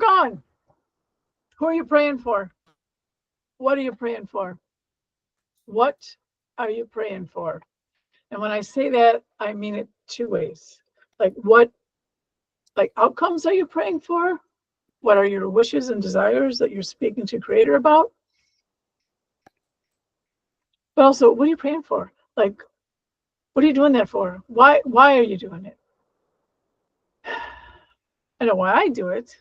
gone. Who are you praying for? What are you praying for? What are you praying for? And when I say that, I mean it two ways. Like what, like outcomes are you praying for? What are your wishes and desires that you're speaking to Creator about? But also, what are you praying for? Like, what are you doing that for? Why are you doing it? I know why I do it.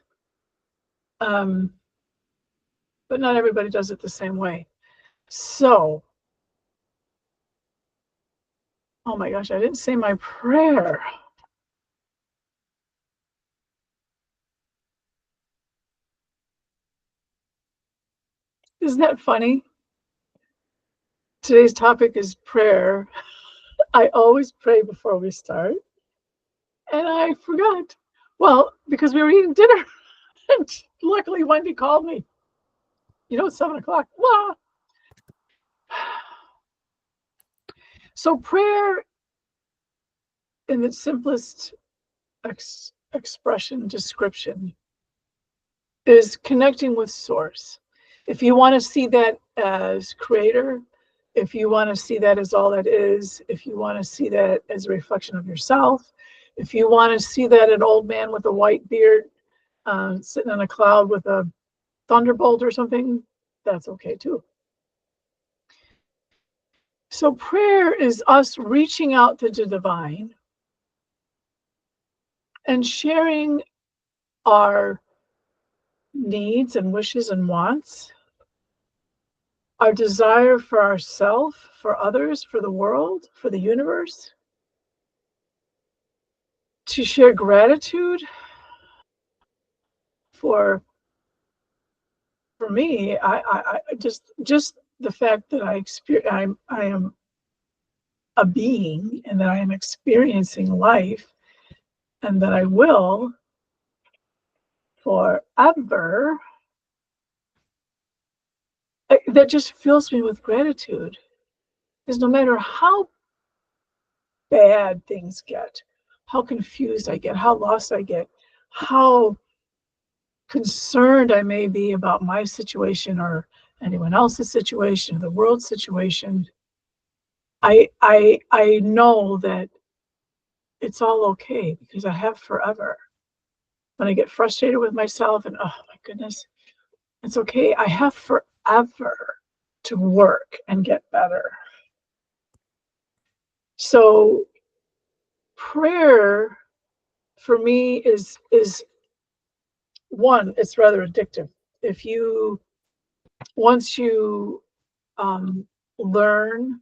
But not everybody does it the same way. So, oh my gosh, I didn't say my prayer. Isn't that funny? Today's topic is prayer. I always pray before we start. And I forgot. Well, because we were eating dinner. And luckily, Wendy called me. You know, it's 7 o'clock. Wow. So prayer, in its simplest expression, description, is connecting with Source. If you want to see that as Creator, if you want to see that as all that is, if you want to see that as a reflection of yourself, if you want to see that an old man with a white beard sitting on a cloud with a thunderbolt or something, that's okay too. So prayer is us reaching out to the divine and sharing our needs and wishes and wants, our desire for ourselves, for others, for the world, for the universe, to share gratitude for me, I just the fact that I am a being and that I am experiencing life and that I will forever, that just fills me with gratitude. Because no matter how bad things get, how confused I get, how lost I get, how concerned I may be about my situation or anyone else's situation, the world's situation, I know that it's all okay because I have forever. When I get frustrated with myself and oh my goodness, it's okay. I have forever to work and get better. So prayer for me is one, it's rather addictive. If you once you learn,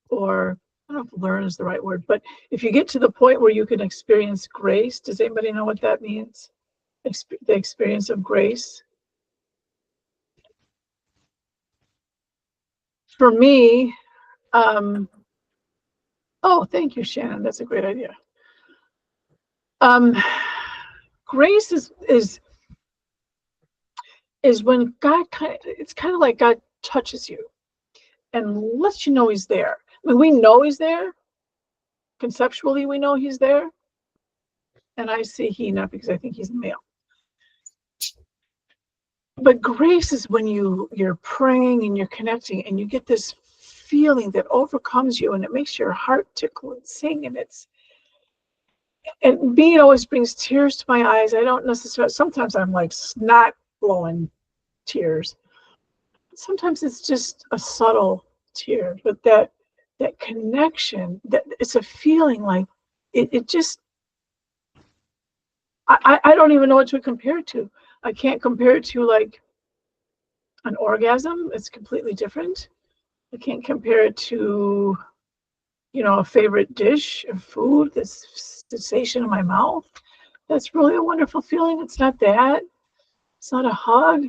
or I don't know if learn is the right word, but if you get to the point where you can experience grace, does anybody know what that means? The experience of grace. For me, oh, thank you, Shannon. That's a great idea. Grace is when God it's kind of like God touches you and lets you know He's there. I mean, we know He's there. Conceptually, we know He's there. And I say He not because I think He's a male. But grace is when you're praying and you're connecting and you get this feeling that overcomes you and it makes your heart tickle and sing, and me, it always brings tears to my eyes. I don't necessarily, sometimes I'm like snot blowing tears. Sometimes it's just a subtle tear, but that connection, that it's a feeling like it just, I don't even know what to compare it to. I can't compare it to like an orgasm. It's completely different. I can't compare it to, a favorite dish of food, this sensation in my mouth. That's really a wonderful feeling. It's not that. It's not a hug.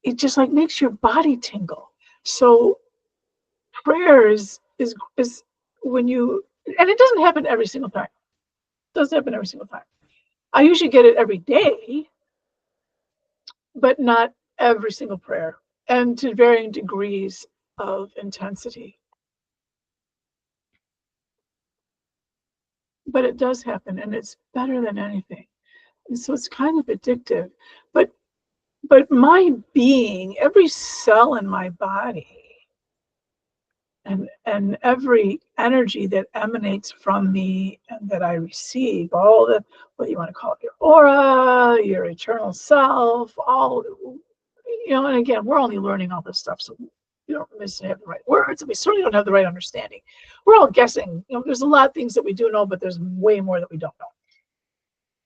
It just like makes your body tingle. So prayer is when you, and it doesn't happen every single time. It doesn't happen every single time. I usually get it every day, but not every single prayer, and to varying degrees of intensity. But it does happen, and it's better than anything. And so it's kind of addictive. But my being, every cell in my body, and every energy that emanates from me and that I receive, all the, what you want to call it, your aura, your eternal self, all, and again, we're only learning all this stuff, so we don't necessarily have the right words, and we certainly don't have the right understanding. We're all guessing. There's a lot of things that we do know, but there's way more that we don't know.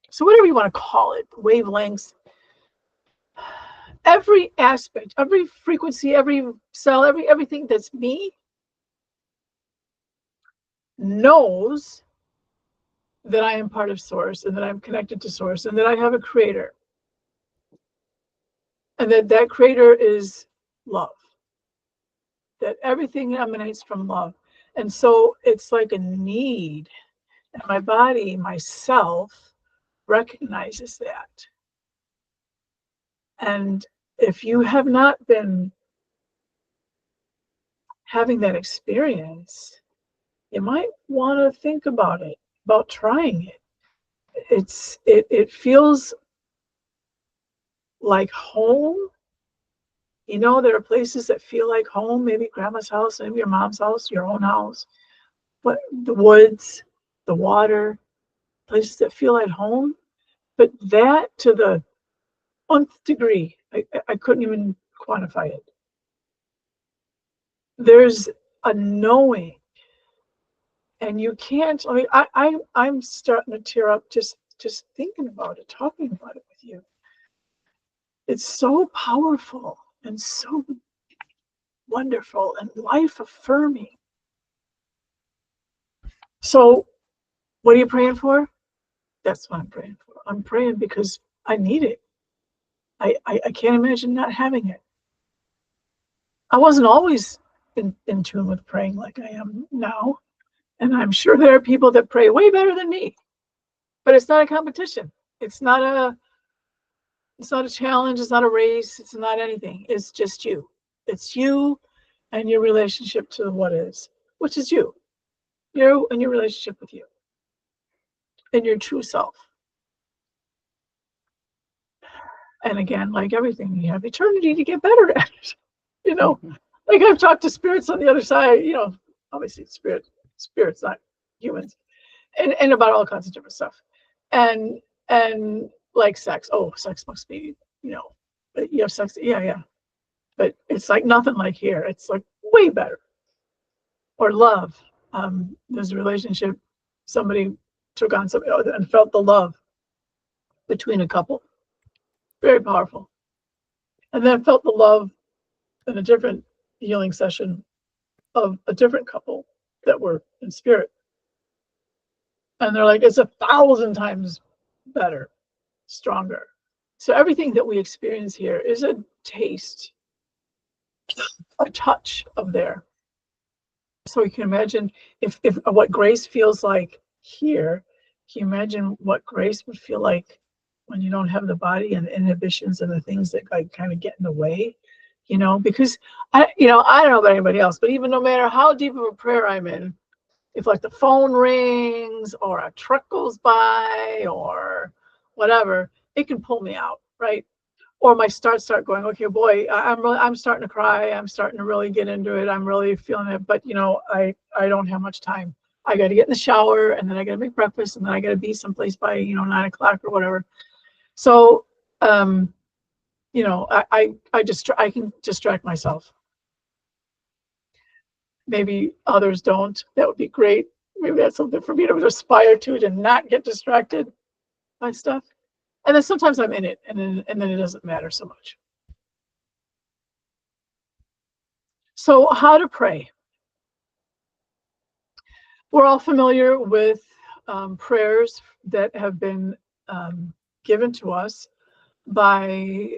So whatever you want to call it, wavelengths, every aspect, every frequency, every cell, everything that's me knows that I am part of Source, and that I'm connected to Source, and that I have a creator, and that creator is love, that everything emanates from love. And so it's like a need, and my body, myself, recognizes that. And if you have not been having that experience, you might want to think about it, about trying it. It feels like home. There are places that feel like home, maybe grandma's house, maybe your mom's house, your own house, but the woods, the water, places that feel at home. But that, to the nth degree, I couldn't even quantify it. There's a knowing, and you can't. I mean, I'm starting to tear up just thinking about it, talking about it with you. It's so powerful and so wonderful and life affirming. So, what are you praying for? That's what I'm praying for. I'm praying because I need it. I can't imagine not having it. I wasn't always in tune with praying like I am now. And I'm sure there are people that pray way better than me. But it's not a competition. It's not a challenge. It's not a race. It's not anything. It's just you. It's you and your relationship to what is, which is you. You and your relationship with you and your true self. And again, like everything, you have eternity to get better at it. Like I've talked to spirits on the other side, obviously spirits, not humans, and about all kinds of different stuff. And like sex. Oh, sex must be, you have sex. Yeah. But it's like nothing like here. It's like way better. Or love. There's a relationship, somebody took on somebody and felt the love between a couple. Very powerful. And then felt the love in a different healing session of a different couple that were in spirit. And they're like, it's 1,000 times better, stronger. So everything that we experience here is a taste, a touch of there. So you can imagine if what grace feels like here, can you imagine what grace would feel like when you don't have the body and the inhibitions and the things that like kind of get in the way, because I don't know about anybody else, but even no matter how deep of a prayer I'm in, if like the phone rings or a truck goes by or whatever, it can pull me out, right? Or my start going, okay, boy, I'm starting to cry. I'm starting to really get into it. I'm really feeling it. But I don't have much time. I got to get in the shower, and then I got to make breakfast, and then I got to be someplace by 9 o'clock or whatever. So I can distract myself. Maybe others don't. That would be great. Maybe that's something for me to aspire to not get distracted by stuff. And then sometimes I'm in it, and then it doesn't matter so much. So how to pray. We're all familiar with prayers that have been given to us by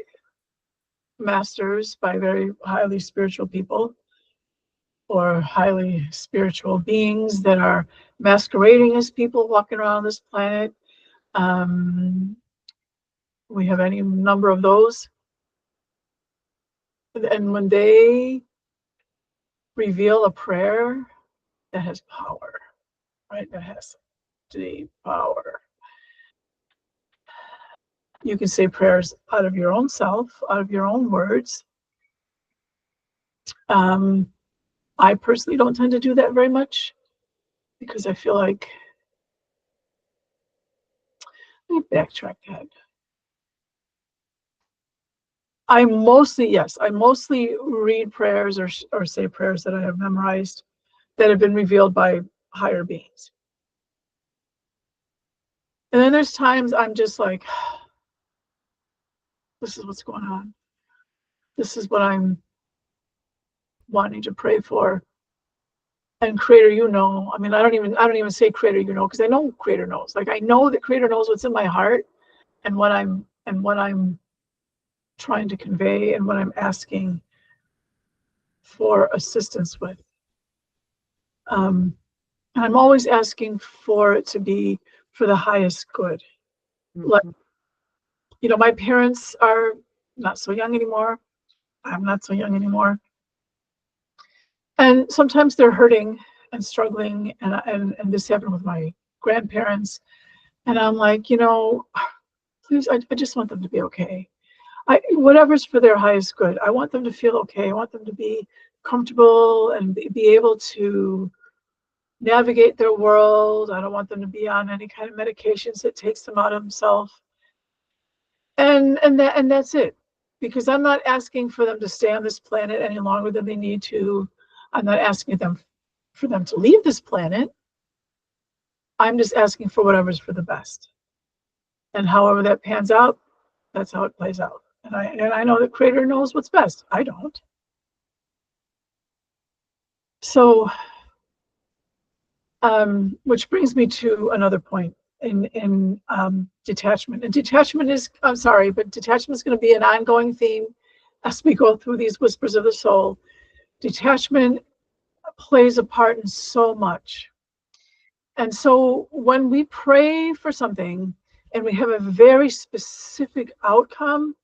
masters, by very highly spiritual people, or highly spiritual beings that are masquerading as people walking around this planet. We have any number of those. And when they reveal a prayer that has power, right? That has deep power. You can say prayers out of your own self, out of your own words. I personally don't tend to do that very much because I feel like, let me backtrack that. I mostly read prayers or say prayers that I have memorized that have been revealed by higher beings. And then there's times I'm just like, this is what's going on. This is what I'm wanting to pray for. And Creator, you know. I mean, I don't even say Creator, you know, because I know Creator knows. Like I know that Creator knows what's in my heart and what I'm trying to convey and what I'm asking for assistance with. And I'm always asking for it to be for the highest good. Mm-hmm. Like, you know, my parents are not so young anymore. I'm not so young anymore. And sometimes they're hurting and struggling. And this happened with my grandparents. And I'm like, you know, please, I just want them to be okay. Whatever's for their highest good. I want them to feel okay. I want them to be comfortable and be able to navigate their world. I don't want them to be on any kind of medications that takes them out of themselves. And that's it. Because I'm not asking for them to stay on this planet any longer than they need to. I'm not asking for them to leave this planet. I'm just asking for whatever's for the best. And however that pans out, that's how it plays out. And I know the Creator knows what's best. I don't. So, which brings me to another point in detachment. And detachment is, I'm sorry, but detachment is going to be an ongoing theme as we go through these whispers of the soul. Detachment plays a part in so much. And so when we pray for something and we have a very specific outcome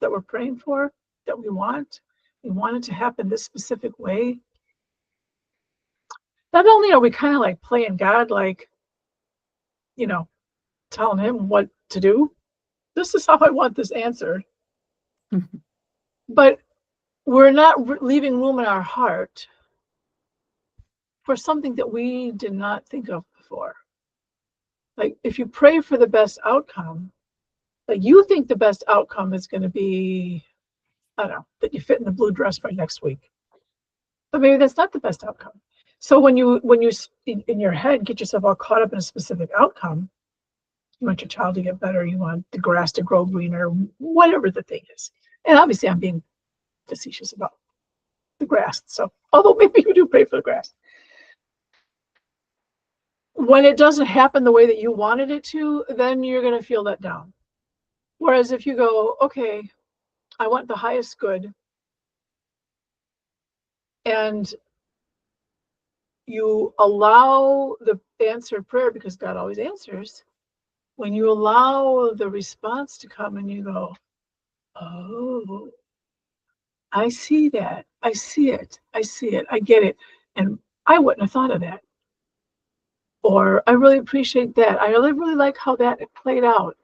that we're praying for, that we want it to happen this specific way, not only are we kind of like playing God, like, you know, telling him what to do, this is how I want this answered, but we're not leaving room in our heart for something that we did not think of before. Like if you pray for the best outcome, like you think the best outcome is going to be, I don't know, that you fit in the blue dress by next week. But maybe that's not the best outcome. So when you in your head get yourself all caught up in a specific outcome, you want your child to get better, you want the grass to grow greener, whatever the thing is. And obviously I'm being facetious about the grass. So although maybe you do pray for the grass. When it doesn't happen the way that you wanted it to, then you're going to feel let down. Whereas if you go, okay, I want the highest good, and you allow the answered prayer, because God always answers, when you allow the response to come and you go, oh, I see that. I see it. I see it. I get it. And I wouldn't have thought of that. Or I really appreciate that. I really like how that played out.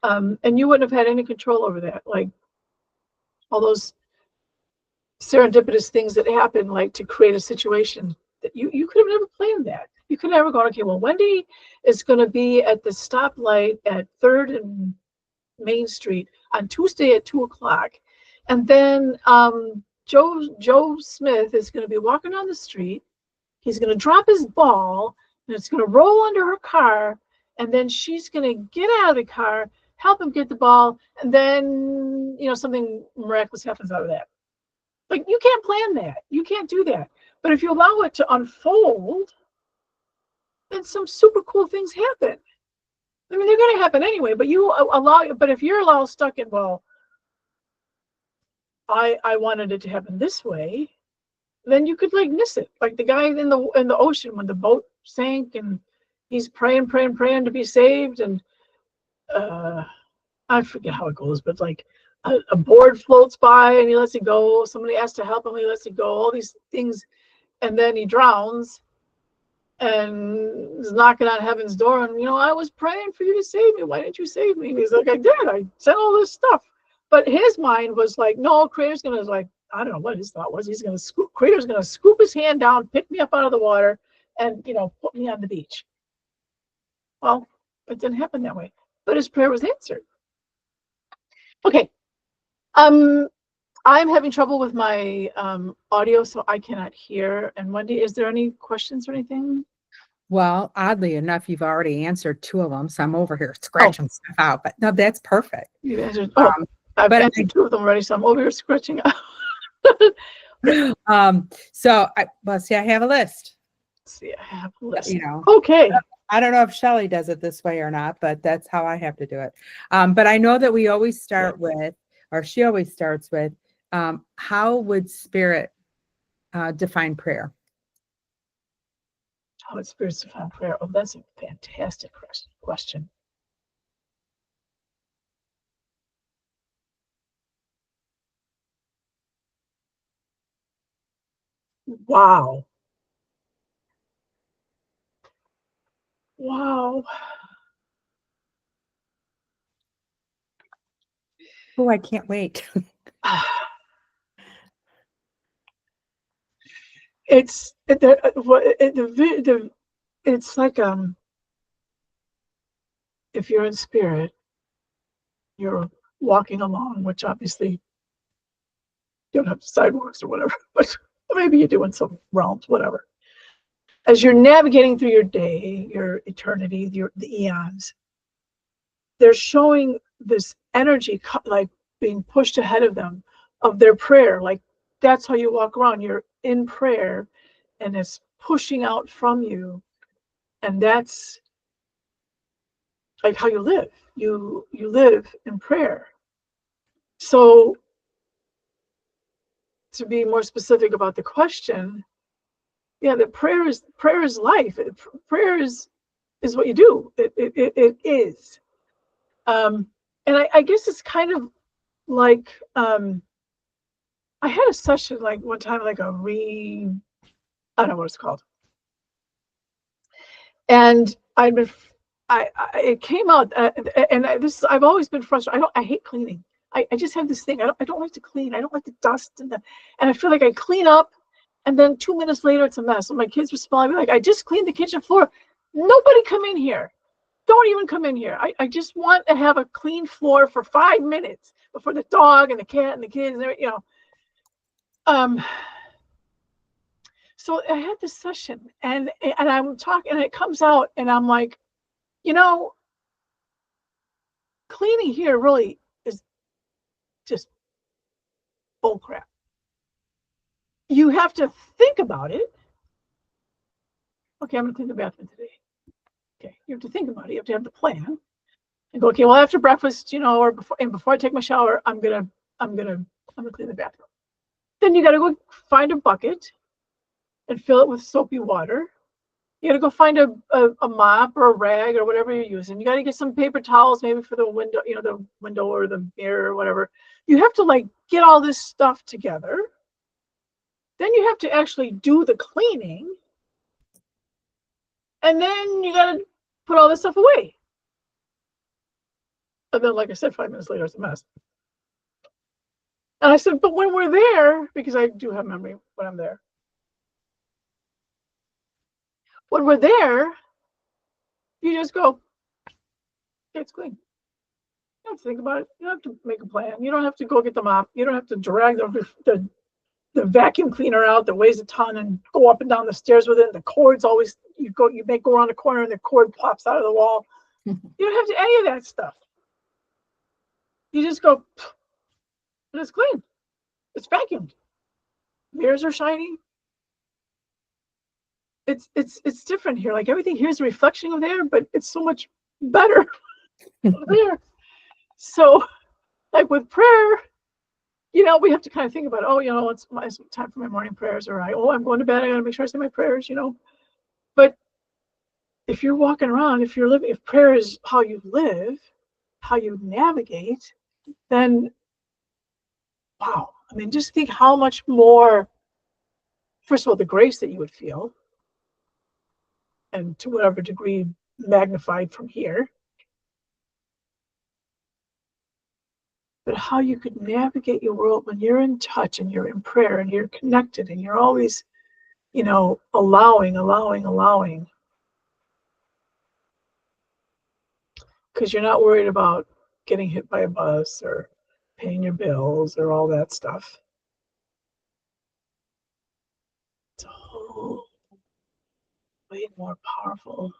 And you wouldn't have had any control over that. Like all those serendipitous things that happen, like to create a situation that you could have never planned that. You could never go, okay, well, Wendy is going to be at the stoplight at 3rd and Main Street on Tuesday at 2:00. And then Joe Smith is going to be walking down the street. He's going to drop his ball and it's going to roll under her car. And then she's going to get out of the car, help him get the ball. And then, you know, something miraculous happens out of that. Like you can't plan that. You can't do that. But if you allow it to unfold, then some super cool things happen. I mean, they're going to happen anyway, but you allow it. But if you're allowed stuck in, well, I wanted it to happen this way, then you could like miss it. Like the guy in the ocean when the boat sank and he's praying to be saved, and I forget how it goes, but like a board floats by and he lets it go. Somebody asks to help him, he lets it go. All these things, and then he drowns. and is knocking on heaven's door, and I was praying for you to save me. Why didn't you save me? And he's like, I did. I said all this stuff. But his mind was like, no, Creator's gonna, like, I don't know what his thought was. He's gonna scoop. Creator's gonna scoop his hand down, pick me up out of the water, and put me on the beach. Well, it didn't happen that way. But his prayer was answered. Okay. I'm having trouble with my audio, so I cannot hear. And Wendy, is there any questions or anything? Well, oddly enough, you've already answered 2 of them, so I'm over here scratching stuff out. But no, that's perfect. You answered. I've answered 2 of them already, so I'm over here scratching out. So see, I have a list. See, I have a list. Okay. I don't know if Shelley does it this way or not, but that's how I have to do it. But I know that we always start with, or she always starts with, how would Spirit define prayer? How would Spirit define prayer? Oh, that's a fantastic question. Wow. Oh, I can't wait. It's like if you're in spirit, you're walking along, which obviously you don't have sidewalks or whatever, but maybe you do in some realms, whatever. As you're navigating through your day, your eternity, the eons, they're showing this energy like being pushed ahead of them, of their prayer. Like, that's how you walk around. You're in prayer, and it's pushing out from you, and that's like how you live. You live in prayer. So, to be more specific about the question, the prayer is life. Prayer is what you do. It is. And I guess it's kind of like, I had a session like one time, like I don't know what it's called. And it came out, I've always been frustrated. I hate cleaning. I just have this thing. I don't like to clean. I don't like the dust and I feel like I clean up, and then 2 minutes later it's a mess. When my kids respond, like, I just cleaned the kitchen floor. Nobody come in here. Don't even come in here. I just want to have a clean floor for 5 minutes before the dog and the cat and the kids and so I had this session, and I'm talking, and it comes out, and I'm like, cleaning here really is just bull crap. You have to think about it. Okay, I'm gonna clean the bathroom today. Okay, you have to think about it. You have to have the plan, and go, okay, well, after breakfast, or before I take my shower, I'm gonna clean the bathroom. Then you got to go find a bucket and fill it with soapy water. You got to go find a mop or a rag or whatever you're using. You got to get some paper towels, maybe for the window, the window or the mirror or whatever. You have to like get all this stuff together. Then you have to actually do the cleaning. And then you got to put all this stuff away. And then, like I said, 5 minutes later, it's a mess. And I said, but when we're there, because I do have memory when I'm there. When we're there, you just go, okay, it's clean. You don't have to think about it. You don't have to make a plan. You don't have to go get the mop. You don't have to drag the vacuum cleaner out that weighs a ton and go up and down the stairs with it. The cord's always, you may go around the corner and the cord pops out of the wall. You don't have to any of that stuff. You just go, and it's clean. It's vacuumed. Mirrors are shiny. It's different here. Like, everything here is a reflection of there, but it's so much better there. So, like with prayer, we have to kind of think about, it's time for my morning prayers, or I'm going to bed, I got to make sure I say my prayers, But if you're walking around, if prayer is how you live, how you navigate, then wow. I mean, just think how much more, first of all, the grace that you would feel, and to whatever degree magnified from here. But how you could navigate your world when you're in touch and you're in prayer and you're connected and you're always, allowing. Because you're not worried about getting hit by a bus or paying your bills or all that stuff. It's a whole way more powerful.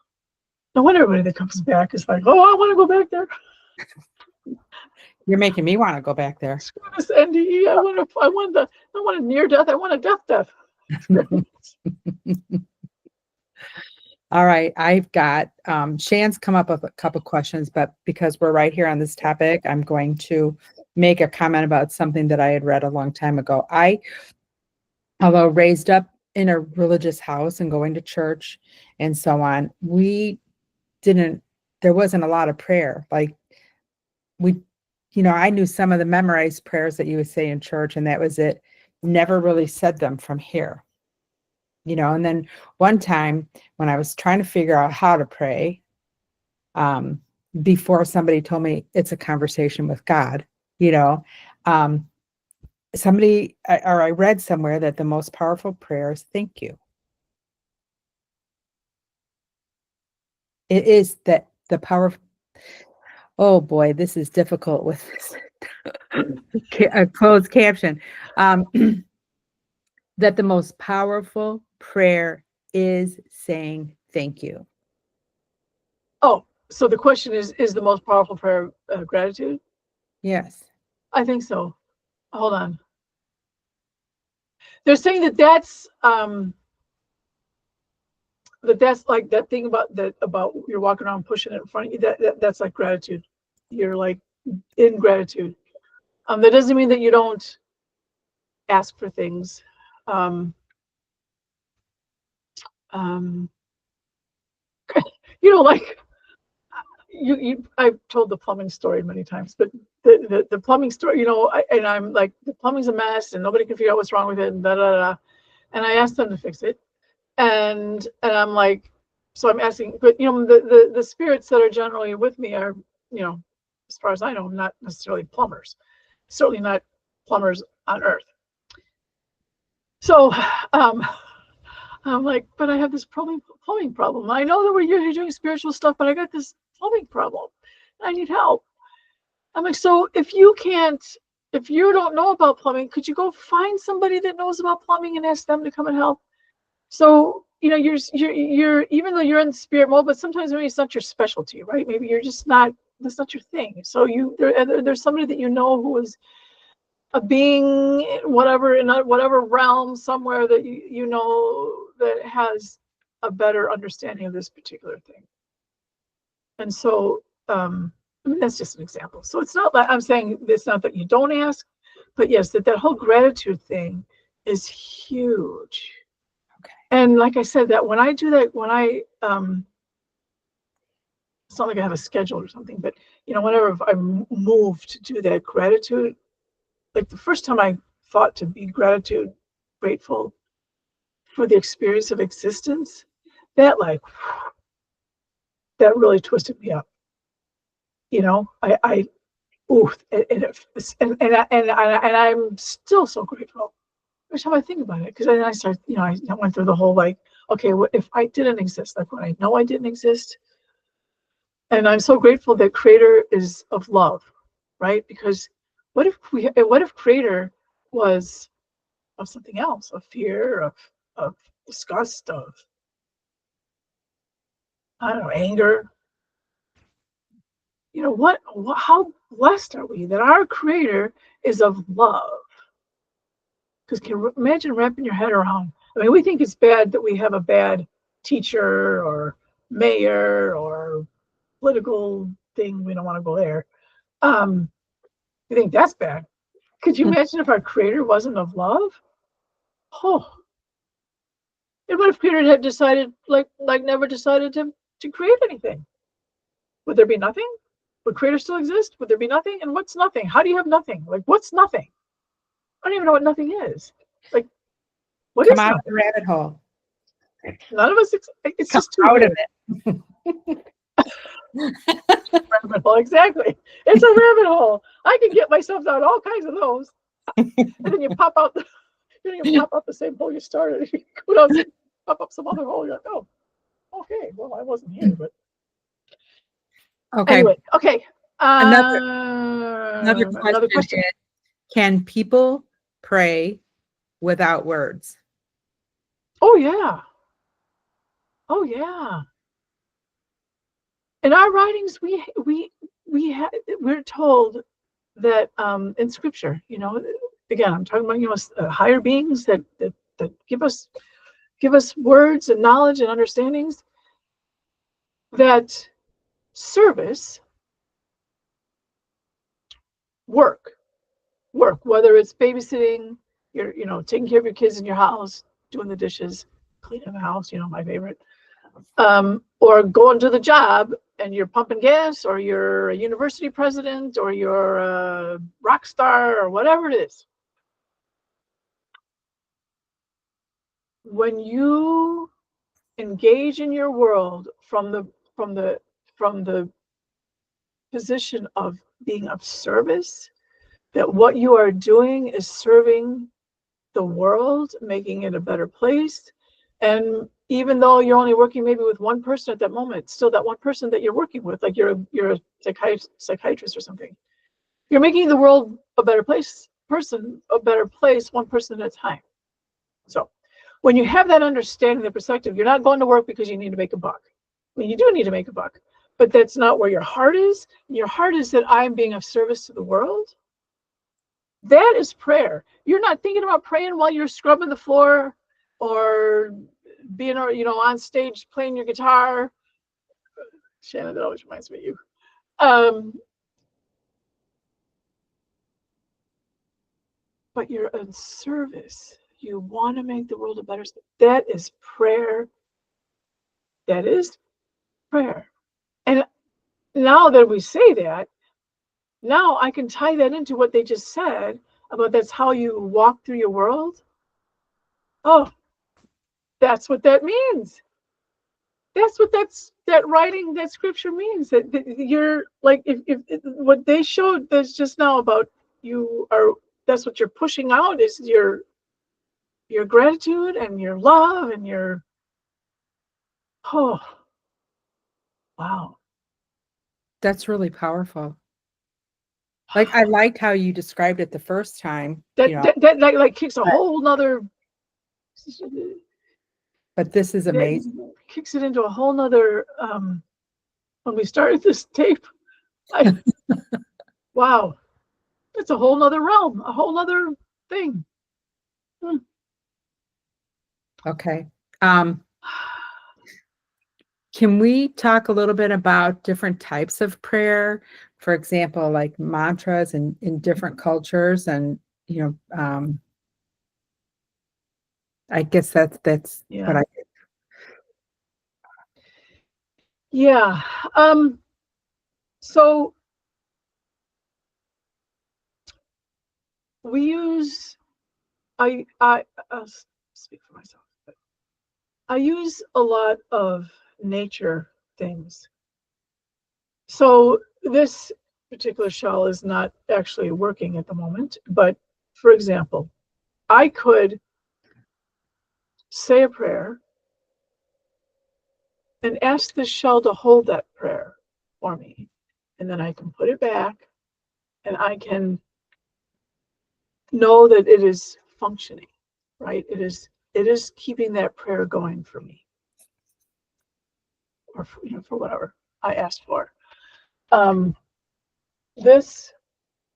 No wonder everybody that comes back is like, oh, I want to go back there. You're making me want to go back there. Screw this NDE. I want a near death. I want a death. All right. I've got Shan's come up with a couple questions, but because we're right here on this topic, I'm going to make a comment about something that I had read a long time ago. Although raised up in a religious house and going to church and so on, there wasn't a lot of prayer. Like I knew some of the memorized prayers that you would say in church, and that was it. Never really said them from here. And then one time when I was trying to figure out how to pray, before somebody told me it's a conversation with God, I read somewhere that the most powerful prayer is thank you. It is that the power of, oh boy, this is difficult with a closed caption. That the most powerful prayer is saying thank you. Oh, so the question is the most powerful prayer gratitude? Yes. I think so. Hold on. They're saying that's like that thing about you're walking around pushing it in front of you. That's like gratitude. You're like in gratitude. That doesn't mean that you don't ask for things. Like I've told the plumbing story many times, but the plumbing story, and I'm like, the plumbing's a mess and nobody can figure out what's wrong with it and and I asked them to fix it, and I'm like, so I'm asking, but the spirits that are generally with me are, as far as I know, not necessarily plumbers, certainly not plumbers on Earth. So I'm like, but I have this plumbing problem. I know that we're usually doing spiritual stuff, but I got this plumbing problem. I need help. I'm like, so if you don't know about plumbing, could you go find somebody that knows about plumbing and ask them to come and help? So, you're even though you're in spirit mode, but sometimes maybe it's not your specialty, right? Maybe you're just not, that's not your thing. So there's somebody that who is a being, whatever, in whatever realm somewhere that that has a better understanding of this particular thing. And so, that's just an example. So it's not like I'm saying it's not that you don't ask, but yes, that whole gratitude thing is huge. Okay. And like I said, that when I do that, it's not like I have a schedule or something, but whenever I move to do that gratitude, like the first time I thought to be grateful for the experience of existence, that really twisted me up. And I'm still so grateful every time I think about it, because then I start, I went through the whole okay, what if I didn't exist? Like when I know I didn't exist, and I'm so grateful that Creator is of love, right? Because what if Creator was of something else, of fear, of disgust, of, I don't know, anger? How blessed are we that our Creator is of love? Because imagine wrapping your head around. I mean, we think it's bad that we have a bad teacher or mayor or political thing. We don't want to go there. You think that's bad. Could you imagine if our Creator wasn't of love? Oh, and what if Creator had decided, like never decided to create anything? Would there be nothing? Would Creator still exist? Would there be nothing? And what's nothing? How do you have nothing? Like, what's nothing? I don't even know what nothing is. Like, what Come is out of nothing? the rabbit hole. None of us, it's Come just too out of weird. it. Rabbit hole, exactly. It's a rabbit hole. I can get myself down all kinds of those. And then you pop out the same hole you started. You go down, pop up some other hole. You're like, oh, okay. Well, I wasn't here, but Okay. anyway. Okay. Another question. Is, can people pray without words? Oh yeah. Oh yeah. In our writings, we're told that in Scripture, again, I'm talking about higher beings that give us words and knowledge and understandings, that service, work, whether it's babysitting, you're taking care of your kids in your house, doing the dishes, cleaning the house, my favorite, or going to the job and you're pumping gas, or you're a university president, or you're a rock star, or whatever it is. When you engage in your world from the position of being of service, that what you are doing is serving the world, making it a better place. And even though you're only working maybe with one person at that moment, it's still that one person that you're working with, like you're a psychiatrist or something. You're making the world a better place, one person at a time. So when you have that understanding, the perspective, you're not going to work because you need to make a buck. I mean, you do need to make a buck, but that's not where your heart is. Your heart is that I'm being of service to the world. That is prayer. You're not thinking about praying while you're scrubbing the floor or being, on stage playing your guitar. Shannon, that always reminds me of you. But you're in service. You want to make the world a better space. That is prayer. That is prayer. And now that we say that, now I can tie that into what they just said about that's how you walk through your world. Oh, that's what that means. That's what that writing, that scripture means. That you're like, if what they showed us just now about that's what you're pushing out is your gratitude and your love and your, oh, wow. That's really powerful. Like, I liked how you described it the first time. That like kicks a whole nother. But this is amazing. Kicks it into a whole nother. When we started this tape, wow, it's a whole nother realm, a whole nother thing. Okay. Can we talk a little bit about different types of prayer? For example, like mantras in different cultures, and I guess that's what I did. Yeah. So we use, I'll speak for myself, but I use a lot of nature things. So this particular shell is not actually working at the moment, but for example, I could say a prayer and ask the shell to hold that prayer for me. And then I can put it back and I can know that it is functioning, right? It is keeping that prayer going for me, or for whatever I asked for. This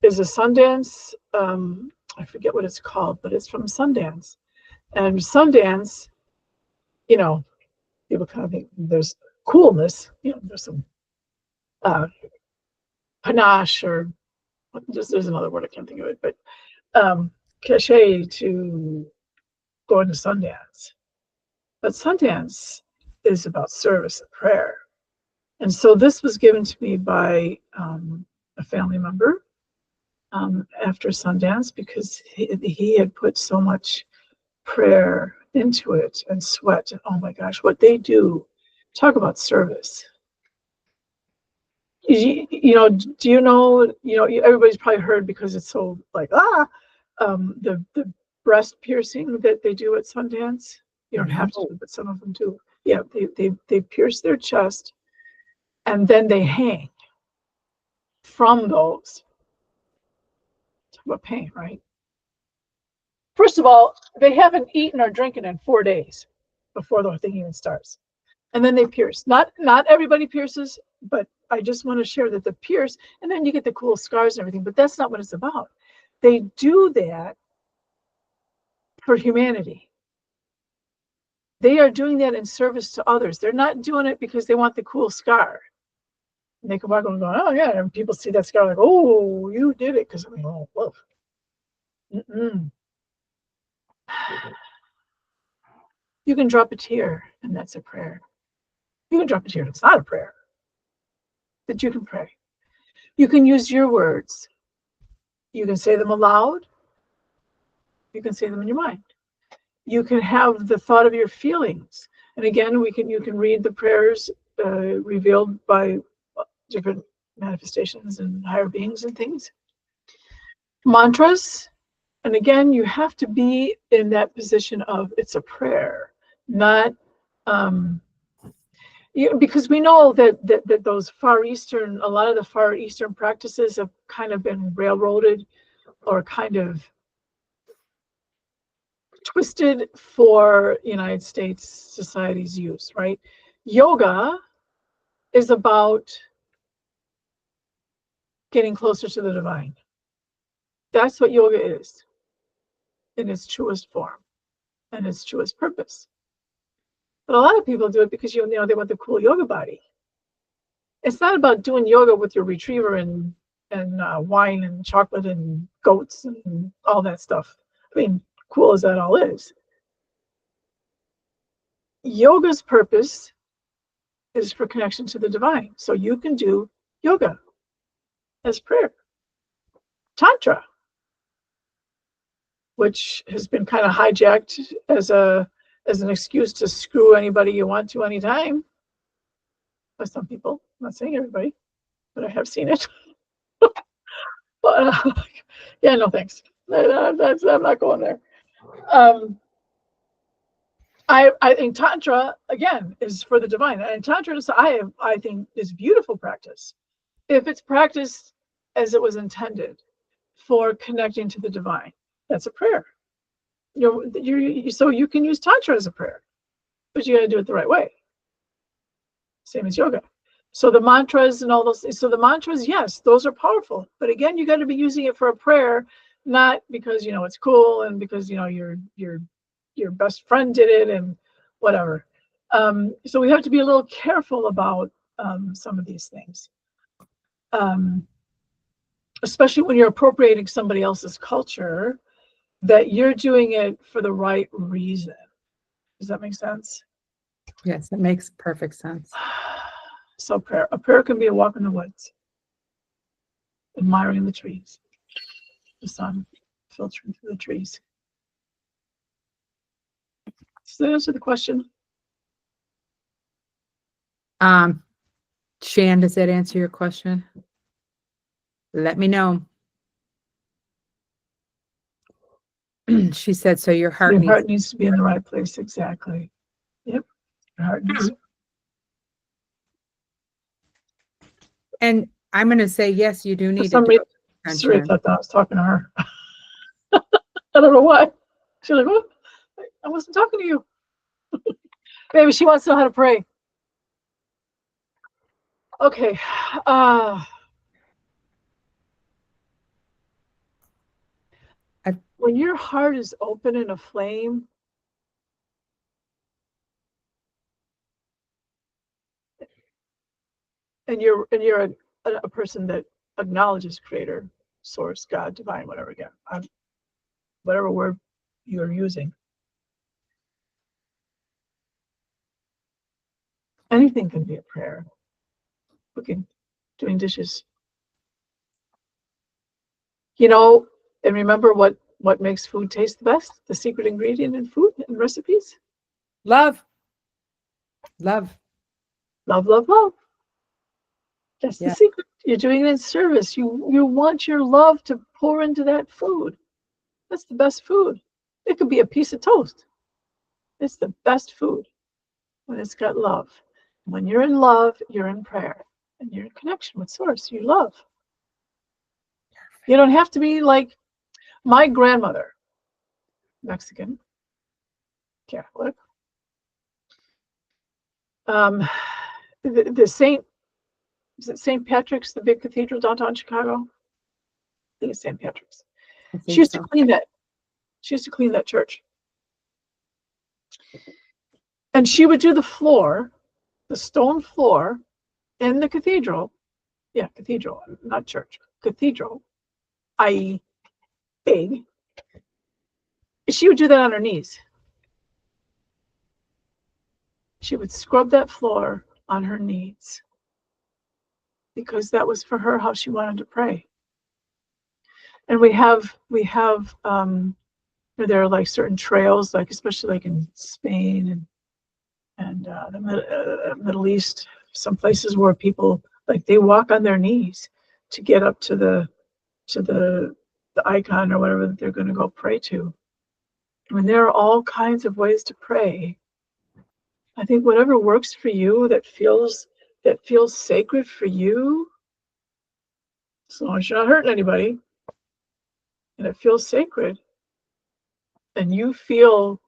is a Sundance, I forget what it's called, but it's from Sundance. And Sundance, people kind of think there's coolness, there's some panache, or there's another word, I can't think of it, but cachet to going to Sundance. But Sundance is about service and prayer. And so this was given to me by a family member after Sundance, because he had put so much prayer into it and sweat. Oh my gosh, what they do, talk about service. You know, do you know, everybody's probably heard because it's so like, the breast piercing that they do at Sundance. You don't have to, but some of them do. Yeah, they pierce their chest and then they hang from those. Talk about pain, right? First of all, they haven't eaten or drinking in 4 days before the thing even starts. And then they pierce. Not everybody pierces, but I just want to share that the pierce, and then you get the cool scars and everything, but that's not what it's about. They do that for humanity. They are doing that in service to others. They're not doing it because they want the cool scar. And they come back and go, oh yeah, and people see that scar like, oh, you did it, because I mean, oh, whoa. You can drop a tear, and that's a prayer. You can drop a tear, it's not a prayer, but you can pray. You can use your words. You can say them aloud. You can say them in your mind. You can have the thought of your feelings. And again, you can read the prayers revealed by different manifestations and higher beings and things. Mantras, and again, you have to be in that position of it's a prayer, not because we know that those a lot of the Far Eastern practices have kind of been railroaded or kind of twisted for United States society's use, right? Yoga is about getting closer to the divine. That's what yoga is in its truest form and its truest purpose. But a lot of people do it because they want the cool yoga body. It's not about doing yoga with your retriever and wine and chocolate and goats and all that stuff. I mean, cool as that all is. Yoga's purpose is for connection to the divine. So you can do yoga as prayer. Tantra, which has been kind of hijacked as an excuse to screw anybody you want to anytime. By some people, I'm not saying everybody, but I have seen it. But yeah, no thanks. I'm not going there. I think Tantra, again, is for the divine. And Tantra, I think, is beautiful practice. If it's practiced as it was intended for connecting to the divine, that's a prayer. So you can use Tantra as a prayer, but you got to do it the right way. Same as yoga. So the mantras and all those, so the mantras, yes, those are powerful. But again, you got to be using it for a prayer, not because it's cool and because your best friend did it and whatever. So we have to be a little careful about some of these things, especially when you're appropriating somebody else's culture, that you're doing it for the right reason. Does that make sense? Yes, it makes perfect sense. So a prayer can be a walk in the woods, admiring the trees, the sun filtering through the trees. Does that answer the question? Shan, does that answer your question? Let me know. She said, so your heart needs to be in the right place. Exactly. Yep. Your heart needs. And I'm going to say, yes, you do need For some to do reason, Siri thought that I was talking to her. I don't know why. She's like, "What? I wasn't talking to you." Maybe she wants to know how to pray. Okay. When your heart is open and aflame, and you're a person that acknowledges Creator, Source, God, Divine, whatever, again, whatever word you're using, anything can be a prayer. Cooking, doing dishes, and remember what makes food taste the best. The secret ingredient in food and recipes? Love. Love. Love, love, love. That's the Yeah. secret. You're doing it in service. You want your love to pour into that food. That's the best food. It could be a piece of toast. It's the best food when it's got love. When you're in love, you're in prayer. And you're in connection with Source. You love. You don't have to be like my grandmother, Mexican, Catholic. The Saint, is it St. Patrick's, the big cathedral downtown Chicago? I think it's St. Patrick's. I She think used to so. clean that. She used to clean that church. And she would do the floor, the stone floor in the cathedral. Yeah, cathedral, not church. Cathedral, i.e. big. She would do that on her knees. She would scrub that floor on her knees because that was for her how she wanted to pray. And there are like certain trails, like especially like in Spain and the Middle East, some places where people like they walk on their knees to get up to the icon or whatever that they're going to go pray to. I mean, there are all kinds of ways to pray. I think whatever works for you, that feels sacred for you, as long as you're not hurting anybody, and it feels sacred, and you feel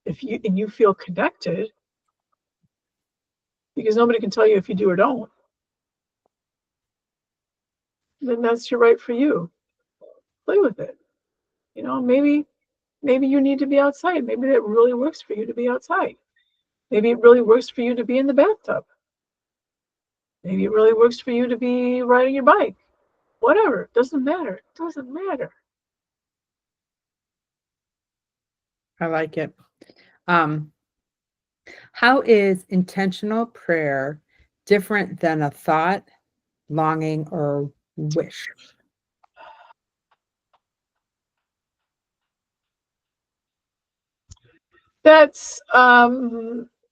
you feel connected, because nobody can tell you if you do or don't, then that's your right for you. Play with it. You know, maybe you need to be outside. Maybe it really works for you to be outside. Maybe it really works for you to be in the bathtub. Maybe it really works for you to be riding your bike. Whatever. Doesn't matter. It doesn't matter. I like it. How is intentional prayer different than a thought, longing, or wish? That's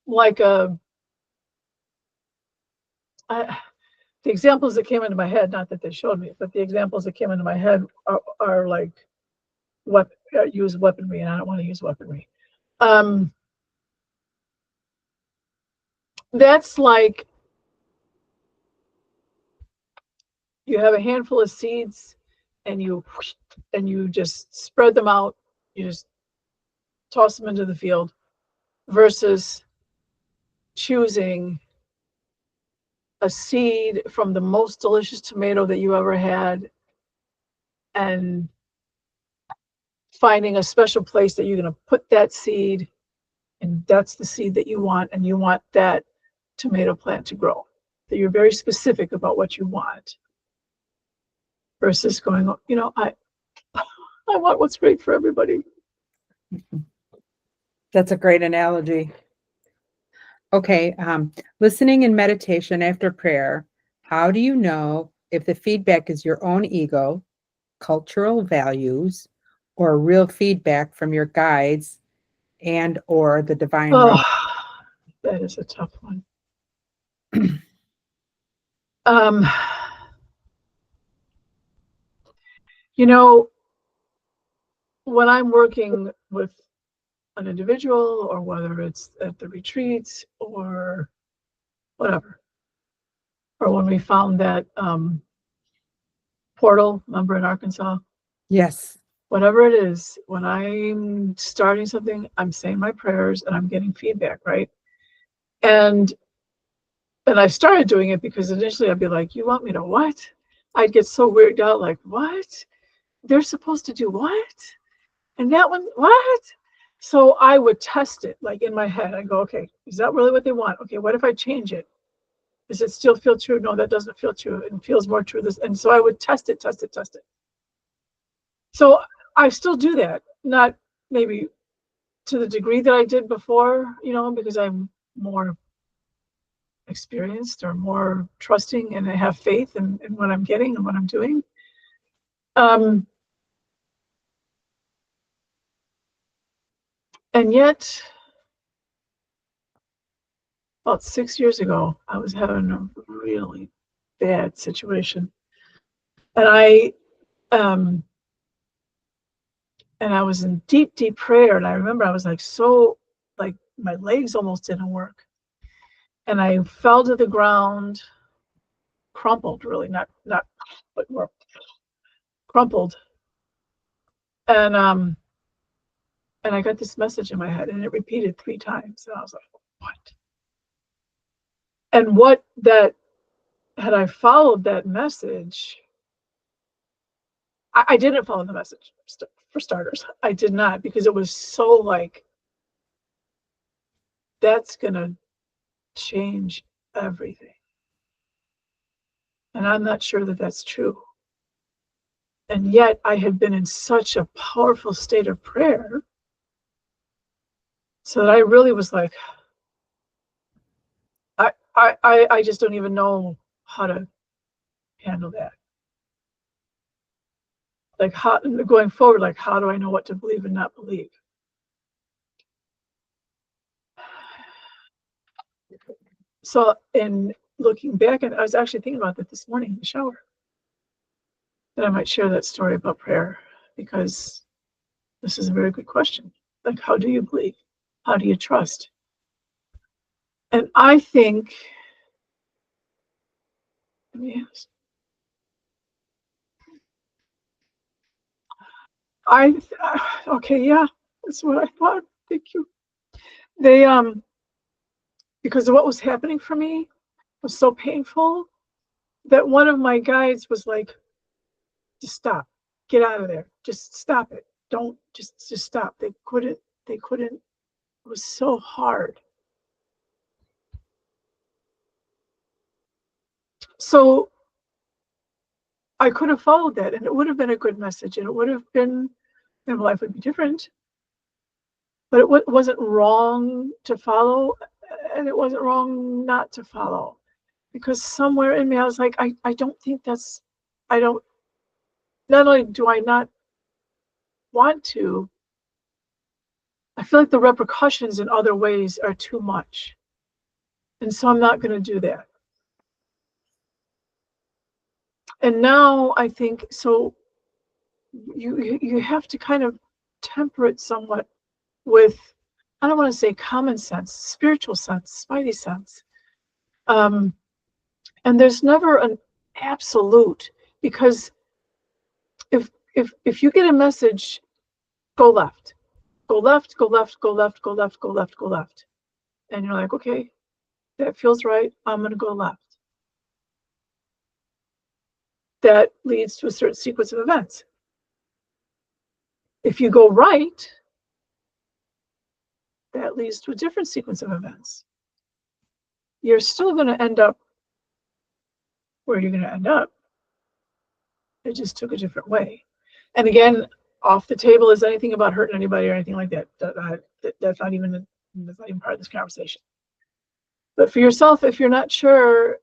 like the examples that came into my head, not that they showed me, but the examples that came into my head are like use weaponry, and I don't want to use weaponry. That's like you have a handful of seeds and you just spread them out. You just toss them into the field versus choosing a seed from the most delicious tomato that you ever had and finding a special place that you're going to put that seed, and that's the seed that you want, and you want that tomato plant to grow. That you're very specific about what you want versus going, I want what's great for everybody. That's a great analogy. Okay, listening and meditation after prayer. How do you know if the feedback is your own ego, cultural values, or real feedback from your guides and or the divine realm? That is a tough one. When I'm working with an individual, or whether it's at the retreats or whatever, or when we found that portal, remember, in Arkansas? Yes. Whatever it is, when I'm starting something, I'm saying my prayers and I'm getting feedback, right? And I started doing it because initially I'd be like, you want me to what? I'd get so weirded out, like, what? They're supposed to do what? And that one, what? So I would test it, like in my head. I go, okay, is that really what they want? Okay, what if I change it? Does it still feel true? No, that doesn't feel true. It feels more true. And so I would test it. So I still do that, not maybe to the degree that I did before, because I'm more experienced or more trusting, and I have faith in what I'm getting and what I'm doing. And yet, about 6 years ago, I was having a really bad situation. And I was in deep, deep prayer. And I remember I was like, my legs almost didn't work. And I fell to the ground, crumpled, really, but more crumpled. And I got this message in my head, and it repeated 3 times. And I was like, what? And had I followed that message, I didn't follow the message, for starters. I did not, because it was so like, that's going to change everything. And I'm not sure that that's true. And yet I had been in such a powerful state of prayer, so that I really was like, I just don't even know how to handle that. Like, how, going forward, like, how do I know what to believe and not believe? So, in looking back, and I was actually thinking about that this morning in the shower, that I might share that story about prayer, because this is a very good question. Like, how do you believe? How do you trust? And I think, let me ask. Okay, yeah, that's what I thought. Thank you. They, because of what was happening for me was so painful, that one of my guides was like, just stop, get out of there, just stop it. Don't, just stop. They couldn't, it was so hard. So I could have followed that, and it would have been a good message, and it would have been, life would be different. But it wasn't wrong to follow, and it wasn't wrong not to follow, because somewhere in me I was like, I don't think that's, I don't, not only do I not want to, I feel like the repercussions in other ways are too much, and so I'm not going to do that. And now I think, so you have to kind of temper it somewhat with, I don't want to say common sense, spiritual sense, spidey sense. And there's never an absolute, because if you get a message, go left, go left, go left, go left, go left, go left, go left, and you're like, okay, that feels right, I'm going to go left. That leads to a certain sequence of events. If you go right, that leads to a different sequence of events. You're still going to end up where you're going to end up. It just took a different way. And again, off the table is anything about hurting anybody or anything like that. That's not even part of this conversation. But for yourself, if you're not sure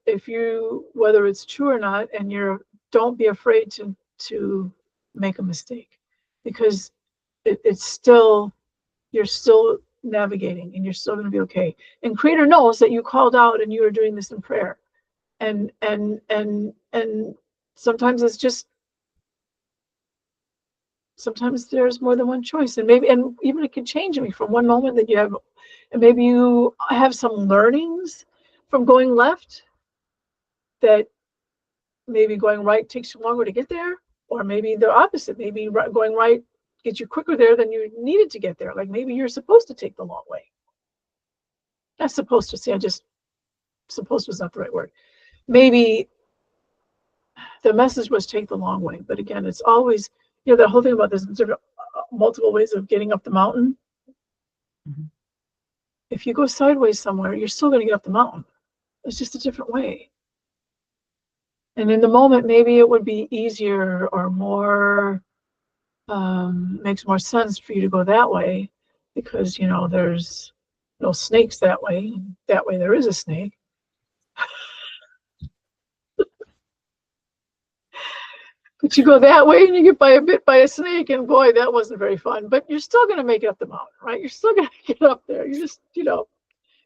whether it's true or not, and don't be afraid to make a mistake, because it's still, you're still navigating, and you're still going to be okay. And Creator knows that you called out and you are doing this in prayer, and sometimes it's just, sometimes there's more than one choice, and even it can change me from one moment that you have, and maybe you have some learnings from going left, that maybe going right takes you longer to get there, or maybe the opposite, maybe going right gets you quicker there than you needed to get there. Like, maybe you're supposed to take the long way. Not supposed to, supposed was not the right word. Maybe the message was take the long way, but again, it's always, the whole thing about this different, multiple ways of getting up the mountain. Mm-hmm. If you go sideways somewhere, you're still going to get up the mountain. It's just a different way. And in the moment, maybe it would be easier or more, makes more sense for you to go that way, because, there's no snakes that way. That way there is a snake. But you go that way and you get bit by a snake, and boy, that wasn't very fun. But you're still going to make it up the mountain, right? You're still going to get up there. You just,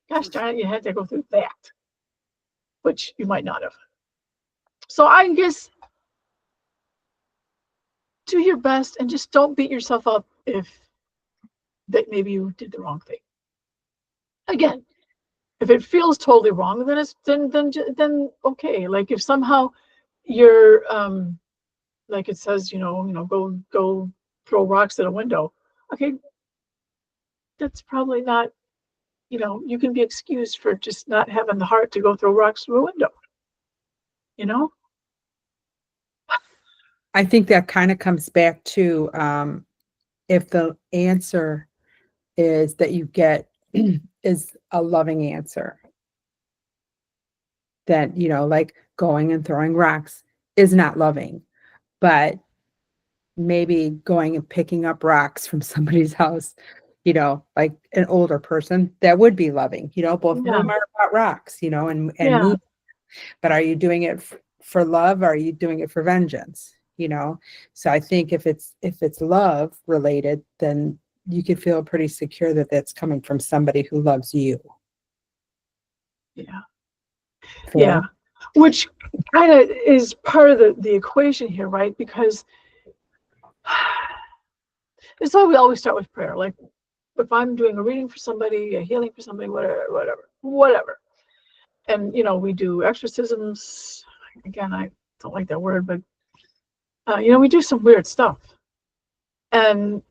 gosh darn it, you had to go through that, which you might not have. So I guess do your best and just don't beat yourself up if that maybe you did the wrong thing. Again, if it feels totally wrong, then it's then okay. Like if somehow you're like it says, go throw rocks at a window. Okay, that's probably not, you can be excused for just not having the heart to go throw rocks through a window. I think that kind of comes back to if the answer is that you get is a loving answer, then, like going and throwing rocks is not loving, but maybe going and picking up rocks from somebody's house, like an older person, that would be loving, both of them are about rocks, and move. But are you doing it for love? Or are you doing it for vengeance? So I think if it's love related, then you can feel pretty secure that that's coming from somebody who loves you. Yeah. Which kind of is part of the equation here, right? Because it's why we always start with prayer. Like if I'm doing a reading for somebody, a healing for somebody, whatever. And, we do exorcisms. Again, I don't like that word, but, we do some weird stuff. And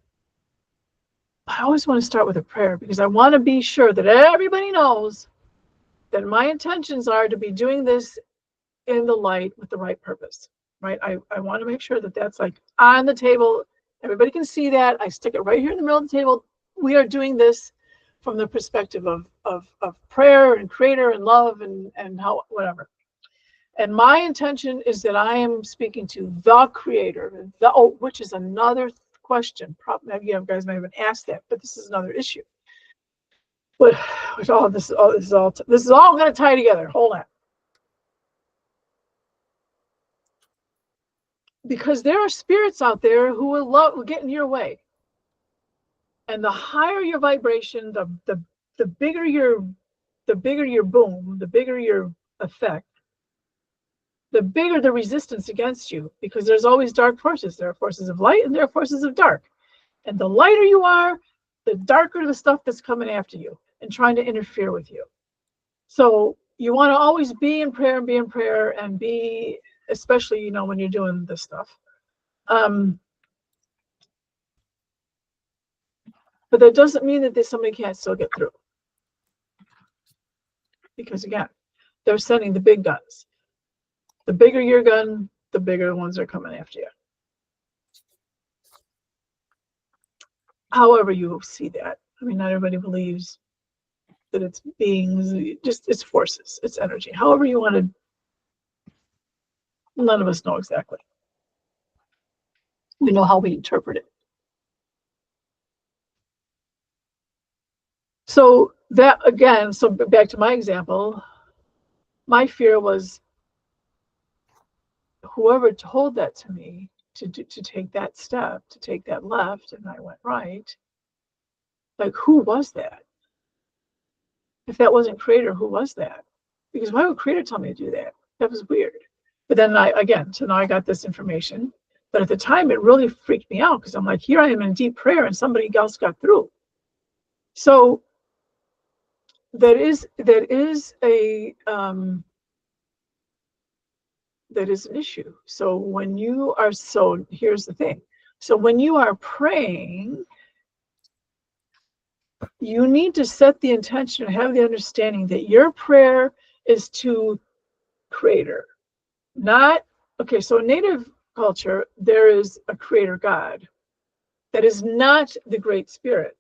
I always want to start with a prayer because I want to be sure that everybody knows that my intentions are to be doing this in the light with the right purpose, right? I want to make sure that that's like on the table. Everybody can see that. I stick it right here in the middle of the table. We are doing this from the perspective of prayer and creator and love and how, whatever. And my intention is that I am speaking to the creator, which is another question. Probably you guys might have asked that, but this is another issue. But this is all going to tie together. Hold on. Because there are spirits out there who will get in your way. And the higher your vibration, the bigger your boom, the bigger your effect, the bigger the resistance against you, because there's always dark forces. There are forces of light and there are forces of dark. And the lighter you are, the darker the stuff that's coming after you and trying to interfere with you. So you want to always be in prayer and be, especially, when you're doing this stuff. But that doesn't mean that somebody can't still get through. Because again, they're sending the big guns. The bigger your gun, the bigger the ones are coming after you. However you see that. I mean, not everybody believes that it's beings, it's forces, it's energy. However you want to, none of us know exactly. We know how we interpret it. So that, again, so back to my example, my fear was whoever told that to me to take that step, to take that left, and I went right. Like, who was that? If that wasn't creator, who was that? Because why would creator tell me to do that? That was weird. But then so now I got this information. But at the time, it really freaked me out because I'm like, here I am in deep prayer and somebody else got through. So that is an issue. So when you are, here's the thing. So when you are praying, you need to set the intention and have the understanding that your prayer is to creator, not, okay, so in native culture, there is a creator God that is not the great spirit.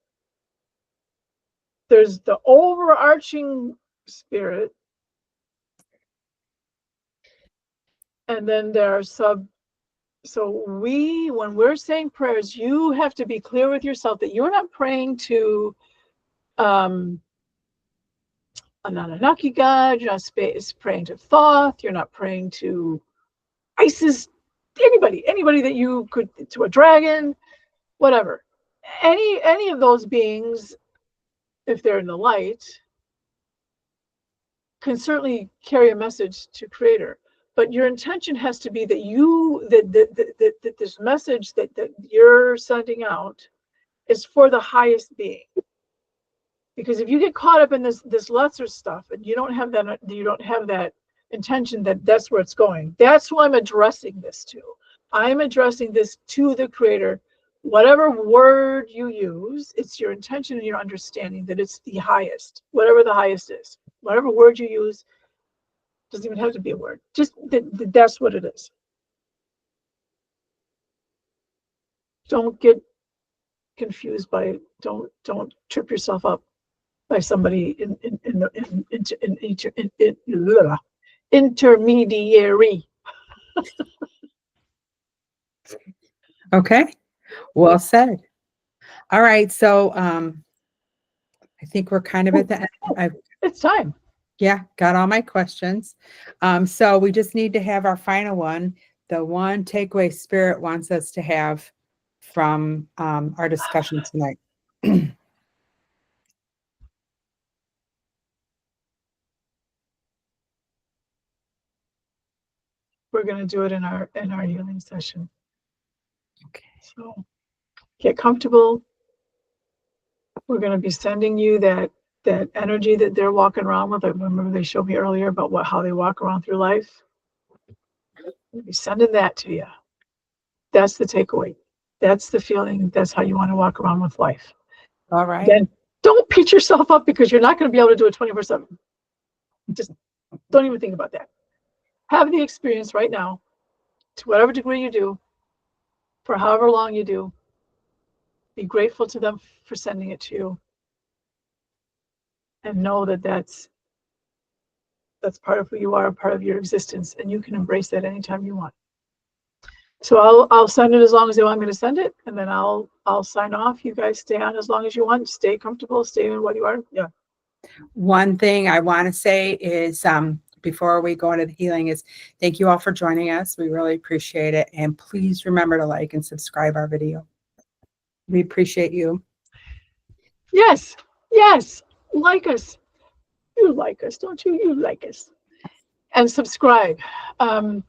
There's the overarching spirit, and then there are so when we're saying prayers, you have to be clear with yourself that you're not praying to an Anunnaki God, you're not praying to Thoth, you're not praying to Isis anybody that you could, to a dragon, whatever. Any of those beings, if they're in the light, can certainly carry a message to Creator. But your intention has to be that that this message that you're sending out is for the highest being. Because if you get caught up in this lesser stuff and you don't have that intention that that's where it's going, that's who I'm addressing this to. I'm addressing this to the Creator. Whatever word you use, it's your intention and your understanding that it's the highest, whatever the highest is. Whatever word you use, doesn't even have to be a word. Just that's what it is. Don't get confused by it. Don't trip yourself up by somebody intermediary. Okay. Well said. All right. So I think we're kind of at the end. It's time. Yeah, got all my questions. So we just need to have our final one. The one takeaway Spirit wants us to have from our discussion tonight. We're going to do it in our healing session. Okay. So get comfortable. We're going to be sending you that energy that they're walking around with. I remember they showed me earlier about how they walk around through life. We'll be sending that to you. That's the takeaway. That's the feeling. That's how you want to walk around with life. All right. Again, don't beat yourself up because you're not going to be able to do it 24/7. Just don't even think about that. Have the experience right now, to whatever degree you do, for however long you do. Be grateful to them for sending it to you. And know that that's part of who you are, part of your existence, and you can embrace that anytime you want. So I'll send it as long as they want me to send it, and then I'll sign off. You guys stay on as long as you want. Stay comfortable. Stay in what you are. Yeah. One thing I want to say is before we go into the healing is thank you all for joining us. We really appreciate it. And please remember to like and subscribe our video. We appreciate you. Yes. Yes. Like us. You like us, don't you? You like us. And subscribe. The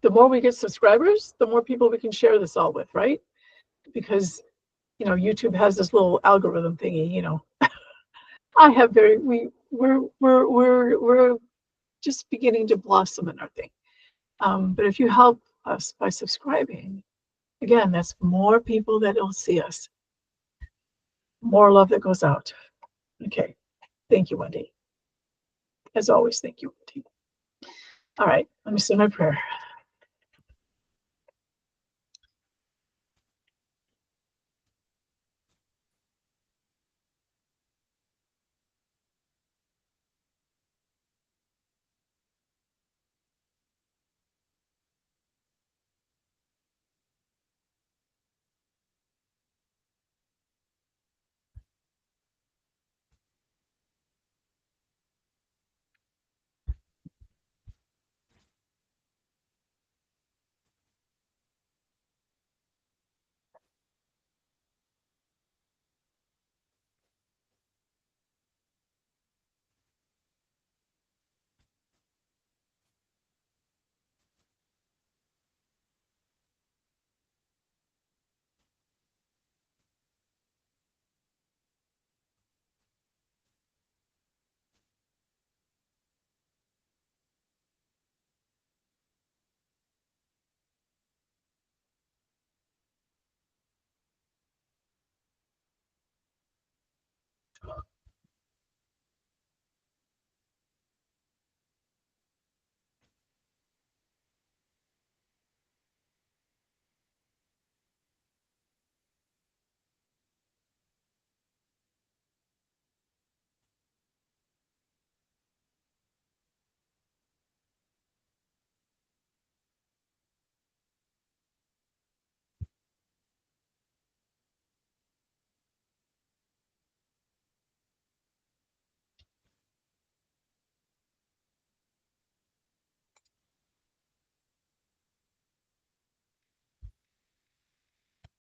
more we get subscribers, the more people we can share this all with, right? Because, YouTube has this little algorithm thingy, we're just beginning to blossom in our thing. But if you help us by subscribing, again, that's more people that will see us. More love that goes out. Okay. Thank you, Wendy. As always, thank you, Wendy. All right, let me say my prayer.